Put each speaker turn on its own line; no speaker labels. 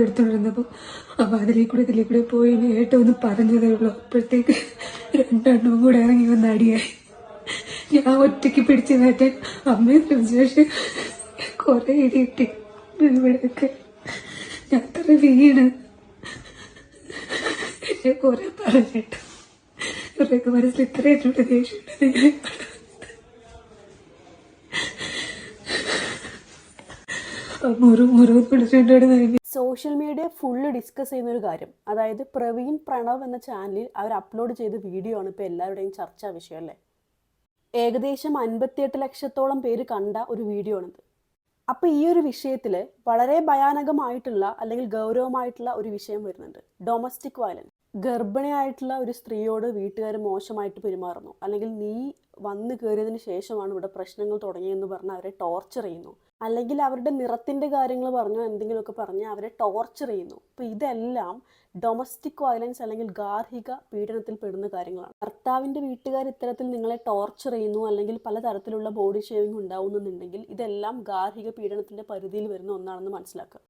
എടുത്തോണ്ടിരുന്നപ്പോൾ അപ്പൊ ഇതിലേക്കൂടെ പോയി ഏറ്റവും ഒന്ന് പറഞ്ഞതേ ഉള്ളൂ. അപ്പോഴത്തേക്ക് രണ്ടെണ്ണവും കൂടെ ഇറങ്ങി വന്ന് അടിയായി. ഞാൻ ഒറ്റയ്ക്ക് പിടിച്ചു മാറ്റാൻ അമ്മയെ ശ്രമിച്ചു. പക്ഷെ കുറെ ഇടി കിട്ടി ഇവിടെയൊക്കെ. ഞാൻ അത്ര വീണ് എന്നെ കുറെ പറഞ്ഞിട്ടു. ഇവരൊക്കെ മനസ്സിൽ ഇത്രയായിട്ടുണ്ട് ദേഷ്യമുണ്ട്.
സോഷ്യൽ മീഡിയ ഫുള്ള് ഡിസ്കസ് ചെയ്യുന്ന ഒരു കാര്യം, അതായത് പ്രവീൺ പ്രണവ് എന്ന ചാനലിൽ അവർ അപ്ലോഡ് ചെയ്ത വീഡിയോ ആണ് ഇപ്പോൾ എല്ലാവരുടെയും ചർച്ചാ വിഷയം അല്ലേ. ഏകദേശം 58 ലക്ഷത്തോളം പേര് കണ്ട ഒരു വീഡിയോ ആണിത്. അപ്പോൾ ഈ ഒരു വിഷയത്തിൽ വളരെ ഭയാനകമായിട്ടുള്ള അല്ലെങ്കിൽ ഗൗരവമായിട്ടുള്ള ഒരു വിഷയം വരുന്നുണ്ട്, ഡൊമസ്റ്റിക് വയലൻസ്. ഗർഭിണിയായിട്ടുള്ള ഒരു സ്ത്രീയോട് വീട്ടുകാർ മോശമായിട്ട് പെരുമാറുന്നു, അല്ലെങ്കിൽ നീ വന്നു കയറിയതിന് ശേഷമാണ് ഇവിടെ പ്രശ്നങ്ങൾ തുടങ്ങിയെന്ന് പറഞ്ഞ് അവരെ ടോർച്ചർ ചെയ്യുന്നു, അല്ലെങ്കിൽ അവരുടെ നിറത്തിൻ്റെ കാര്യങ്ങൾ പറഞ്ഞോ എന്തെങ്കിലുമൊക്കെ പറഞ്ഞ് അവരെ ടോർച്ചർ ചെയ്യുന്നു. അപ്പോൾ ഇതെല്ലാം ഡൊമസ്റ്റിക് വയലൻസ് അല്ലെങ്കിൽ ഗാർഹിക പീഡനത്തിൽ പെടുന്ന കാര്യങ്ങളാണ്. ഭർത്താവിൻ്റെ വീട്ടുകാർ ഇത്തരത്തിൽ നിങ്ങളെ ടോർച്ചർ ചെയ്യുന്നു, അല്ലെങ്കിൽ പലതരത്തിലുള്ള ബോഡി ഷേവിംഗ് ഉണ്ടാവുന്നുണ്ടെങ്കിൽ ഇതെല്ലാം ഗാർഹിക പീഡനത്തിൻ്റെ പരിധിയിൽ വരുന്ന ഒന്നാണെന്ന് മനസ്സിലാക്കുക.